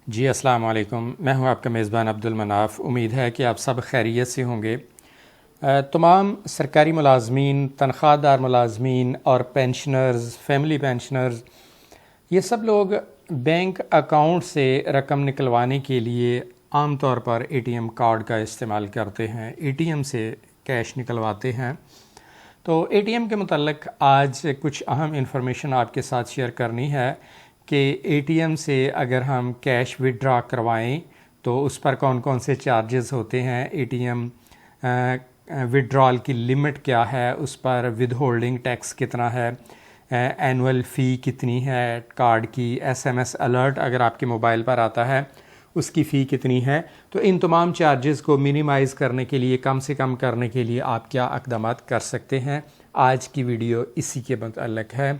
जी अस्सलाम वालेकुम। मैं हूं आपका मेज़बान अब्दुल मनाफ़। उम्मीद है कि आप सब खैरियत से होंगे। तमाम सरकारी मुलाजमीन, तनख्वाहदार मुलाजमीन और पेंशनर्स, फैमिली पेंशनर्स, ये सब लोग बैंक अकाउंट से रकम निकलवाने के लिए आम तौर पर एटीएम कार्ड का इस्तेमाल करते हैं, एटीएम से कैश निकलवाते हैं। तो एटीएम के मुतल्लिक़ आज कुछ अहम इंफॉर्मेशन आपके साथ शेयर करनी है कि एटीएम से अगर हम कैश विड्रा करवाएं तो उस पर कौन कौन से चार्जेस होते हैं, एटीएम विड्रॉल की लिमिट क्या है, उस पर विद होल्डिंग टैक्स कितना है, एनुअल फ़ी कितनी है, कार्ड की एसएमएस अलर्ट अगर आपके मोबाइल पर आता है उसकी फ़ी कितनी है। तो इन तमाम चार्जेस को मिनिमाइज़ करने के लिए, कम से कम करने के लिए आप क्या इक़दामात कर सकते हैं, आज की वीडियो इसी के मुतल्लिक़ है।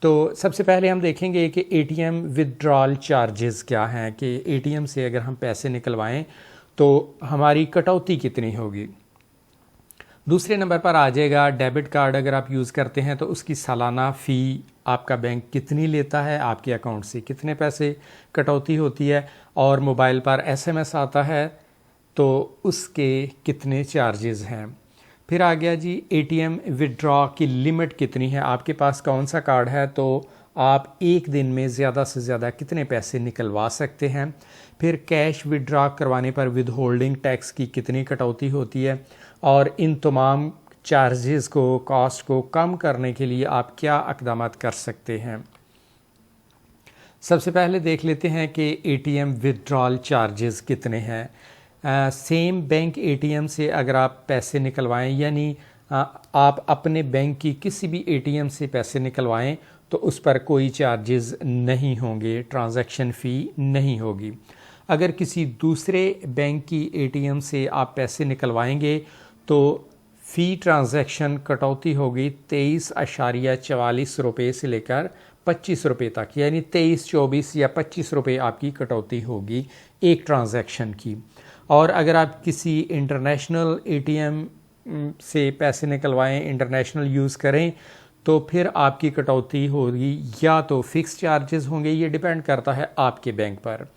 तो सबसे पहले हम देखेंगे कि एटीएम विड्रॉल चार्जेस क्या हैं, कि एटीएम से अगर हम पैसे निकलवाएं तो हमारी कटौती कितनी होगी। दूसरे नंबर पर आ जाएगा डेबिट कार्ड अगर आप यूज़ करते हैं तो उसकी सालाना फ़ी आपका बैंक कितनी लेता है, आपके अकाउंट से कितने पैसे कटौती होती है, और मोबाइल पर एसएमएस आता है तो उसके कितने चार्जेस हैं। फिर आ गया जी एटीएम विड्रॉ की लिमिट कितनी है, आपके पास कौन सा कार्ड है तो आप एक दिन में ज़्यादा से ज़्यादा कितने पैसे निकलवा सकते हैं। फिर कैश विड्रॉ करवाने पर विद होल्डिंग टैक्स की कितनी कटौती होती है, और इन तमाम चार्जेस को, कॉस्ट को कम करने के लिए आप क्या इक़दामात कर सकते हैं। सबसे पहले देख लेते हैं कि एटीएम विड्रॉल चार्जेस कितने हैं। सेम बैंक एटीएम से अगर आप पैसे निकलवाएं, यानी आप अपने बैंक की किसी भी एटीएम से पैसे निकलवाएं तो उस पर कोई चार्जेस नहीं होंगे, ट्रांजैक्शन फ़ी नहीं होगी। अगर किसी दूसरे बैंक की एटीएम से आप पैसे निकलवाएंगे तो फ़ी ट्रांजैक्शन कटौती होगी 23.44 रुपये से लेकर 25 रुपये तक, यानी 23, 24 या 25 रुपये आपकी कटौती होगी एक ट्रांजैक्शन की। और अगर आप किसी इंटरनेशनल एटीएम से पैसे निकलवाएं, इंटरनेशनल यूज़ करें, तो फिर आपकी कटौती होगी या तो फ़िक्स चार्जेस होंगे, ये डिपेंड करता है आपके बैंक पर।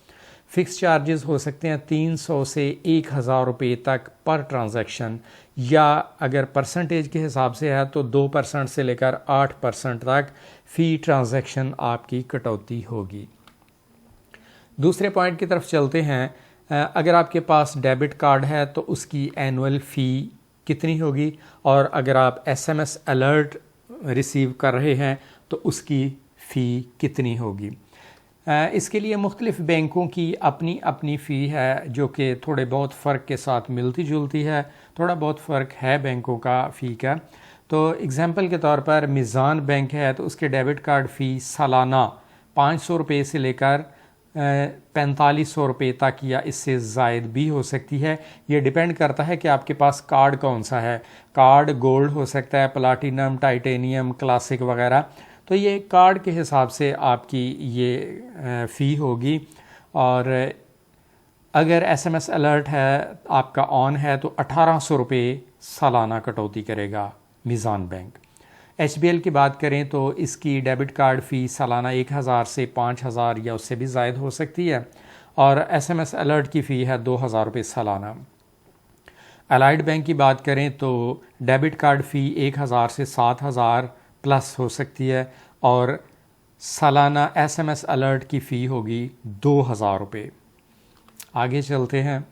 फ़िक्स चार्जेस हो सकते हैं 300 से 1000 रुपये तक पर ट्रांजैक्शन, या अगर परसेंटेज के हिसाब से है तो 2% से लेकर 8% तक फ़ी ट्रांजैक्शन आपकी कटौती होगी। दूसरे पॉइंट की तरफ चलते हैं। अगर आपके पास डेबिट कार्ड है तो उसकी एनुअल फ़ी कितनी होगी, और अगर आप एसएमएस अलर्ट रिसीव कर रहे हैं तो उसकी फ़ी कितनी होगी। इसके लिए मुख्तलिफ़ बैंकों की अपनी अपनी फ़ी है जो कि थोड़े बहुत फ़र्क के साथ मिलती जुलती है, थोड़ा बहुत फ़र्क है बैंकों का फ़ी का। तो एग्ज़ाम्पल के तौर पर मीज़ान बैंक है तो उसके डेबिट कार्ड फ़ी सालाना 500 रुपये से लेकर 4500 रुपये तक या इससे ज़ायद भी हो सकती है। ये डिपेंड करता है कि आपके पास कार्ड कौन सा है। कार्ड गोल्ड हो सकता है, प्लाटिनम, टाइटेनियम, क्लासिक वगैरह। तो ये कार्ड के हिसाब से आपकी ये फ़ी होगी। और अगर एसएमएस अलर्ट है आपका ऑन है तो 1800 रुपये सालाना कटौती करेगा मीज़ान बैंक। एचबीएल की बात करें तो इसकी डेबिट कार्ड फ़ी सालाना 1000 से 5000 या उससे भी ज़ायद हो सकती है, और एसएमएस अलर्ट की फ़ी है 2000 रुपये सालाना। अलाइड बैंक की बात करें तो डेबिट कार्ड फ़ी 1000 से 7000 प्लस हो सकती है, और सालाना एसएमएस अलर्ट की फ़ी होगी 2000 रुपये। आगे चलते हैं।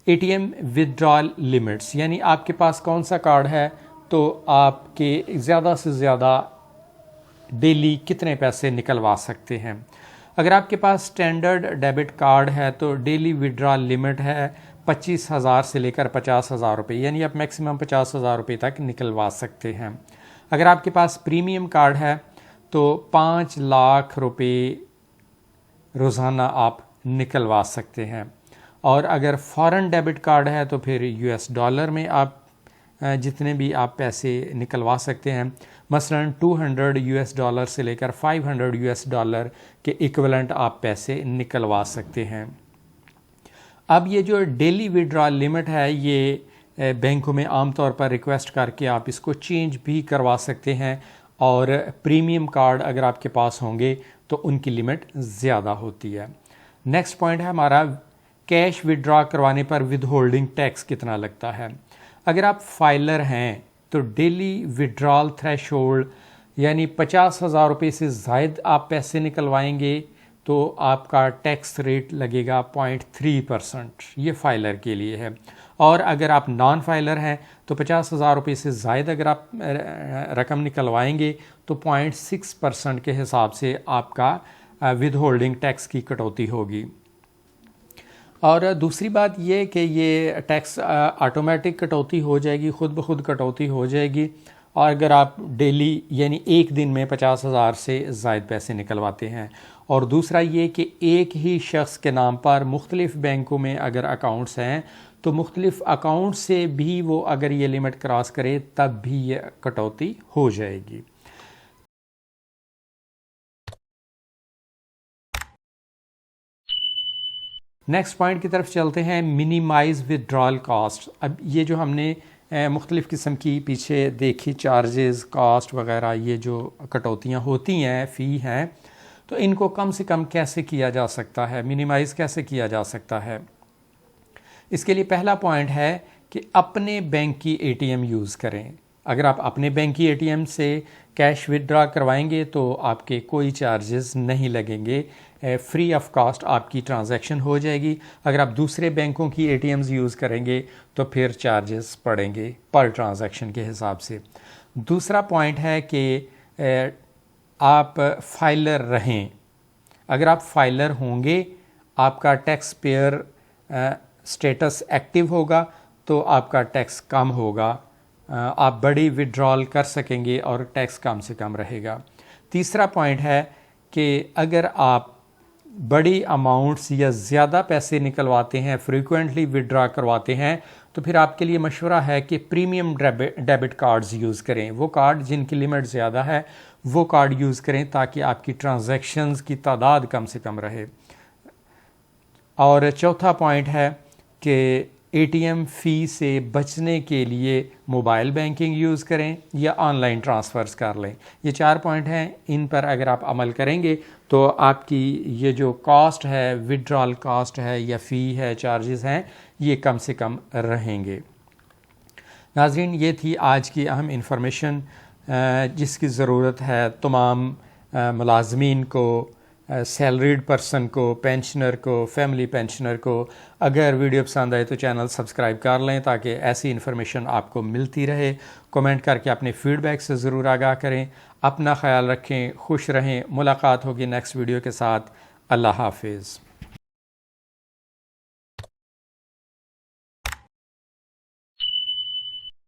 एटीएम विड्रॉल लिमिट्स, यानी आपके पास कौन सा कार्ड है तो आपके ज़्यादा से ज़्यादा डेली कितने पैसे निकलवा सकते हैं। अगर आपके पास स्टैंडर्ड डेबिट कार्ड है तो डेली विड्रॉल लिमिट है 25,000 से लेकर 50,000 रुपये, यानी आप मैक्सिमम 50,000 रुपये तक निकलवा सकते हैं। अगर आपके पास प्रीमियम कार्ड है तो 5 लाख रुपये रोज़ाना आप निकलवा सकते हैं। और अगर फॉरेन डेबिट कार्ड है तो फिर यूएस डॉलर में आप जितने भी आप पैसे निकलवा सकते हैं, मसलन 200 यूएस डॉलर से लेकर 500 यूएस डॉलर के इक्विवेलेंट आप पैसे निकलवा सकते हैं। अब ये जो डेली विड्रॉल लिमिट है ये बैंकों में आमतौर पर रिक्वेस्ट करके आप इसको चेंज भी करवा सकते हैं, और प्रीमियम कार्ड अगर आपके पास होंगे तो उनकी लिमिट ज़्यादा होती है। नेक्स्ट पॉइंट है हमारा कैश विड्रॉ करवाने पर विद होल्डिंग टैक्स कितना लगता है। अगर आप फाइलर हैं तो डेली विड्रॉल थ्रेशोल्ड यानी 50,000 रुपये से ज़ायद आप पैसे निकलवाएंगे तो आपका टैक्स रेट लगेगा 0.3%। ये फाइलर के लिए है। और अगर आप नॉन फाइलर हैं तो 50,000 रुपये से ज़ायद अगर आप रकम निकलवाएंगे तो 0.6% के हिसाब से आपका विद होल्डिंग टैक्स की कटौती होगी। और दूसरी बात ये कि ये टैक्स ऑटोमेटिक कटौती हो जाएगी, ख़ुद ब खुद कटौती हो जाएगी। और अगर आप डेली यानी एक दिन में 50,000 से ज़ायद पैसे निकलवाते हैं। और दूसरा ये कि एक ही शख्स के नाम पर मुख्तलिफ़ बैंकों में अगर अकाउंट्स हैं तो मुख्तलिफ़ अकाउंट से भी वो अगर ये लिमिट क्रॉस करे तब भी ये कटौती हो जाएगी। नेक्स्ट पॉइंट की तरफ चलते हैं, मिनिमाइज़ विड्रॉल कॉस्ट। अब ये जो हमने मुख्तलिफ़ किस्म की पीछे देखी चार्जेस कॉस्ट वगैरह, ये जो कटौतियाँ होती हैं फ़ी हैं, तो इनको कम से कम कैसे किया जा सकता है, मिनिमाइज़ कैसे किया जा सकता है। इसके लिए पहला पॉइंट है कि अपने बैंक की एटीएम यूज़ करें। अगर आप अपने बैंक की एटीएम से कैश विड्रॉ करवाएंगे तो आपके कोई चार्जेस नहीं लगेंगे, फ्री ऑफ कॉस्ट आपकी ट्रांजैक्शन हो जाएगी। अगर आप दूसरे बैंकों की एटीएम्स यूज़ करेंगे तो फिर चार्जेस पड़ेंगे पर ट्रांजैक्शन के हिसाब से। दूसरा पॉइंट है कि आप फाइलर रहें। अगर आप फाइलर होंगे, आपका टैक्स पेयर स्टेटस एक्टिव होगा तो आपका टैक्स कम होगा, आप बड़ी विड्रॉल कर सकेंगे और टैक्स कम से कम रहेगा। तीसरा पॉइंट है कि अगर आप बड़ी अमाउंट्स या ज़्यादा पैसे निकलवाते हैं, फ्रीक्वेंटली विड्रॉ करवाते हैं, तो फिर आपके लिए मशवरा है कि प्रीमियम डेबिट कार्ड्स यूज़ करें। वो कार्ड जिनकी लिमिट ज़्यादा है वो कार्ड यूज़ करें ताकि आपकी ट्रांजैक्शंस की तादाद कम से कम रहे। और चौथा पॉइंट है कि एटीएम फ़ी से बचने के लिए मोबाइल बैंकिंग यूज़ करें या ऑनलाइन ट्रांसफ़र्स कर लें। ये 4 पॉइंट हैं, इन पर अगर आप अमल करेंगे तो आपकी ये जो कॉस्ट है, विड्रॉल कॉस्ट है या फ़ी है, चार्जेस हैं, ये कम से कम रहेंगे। नाज़रीन, ये थी आज की अहम इंफॉर्मेशन जिसकी ज़रूरत है तमाम मुलाज़मीन को, सैलरीड पर्सन को, पेंशनर को, फैमिली पेंशनर को। अगर वीडियो पसंद आए तो चैनल सब्सक्राइब कर लें ताकि ऐसी इन्फॉर्मेशन आपको मिलती रहे। कमेंट करके अपने फ़ीडबैक से ज़रूर आगाह करें। अपना ख्याल रखें, खुश रहें। मुलाकात होगी नेक्स्ट वीडियो के साथ। अल्लाह हाफिज़।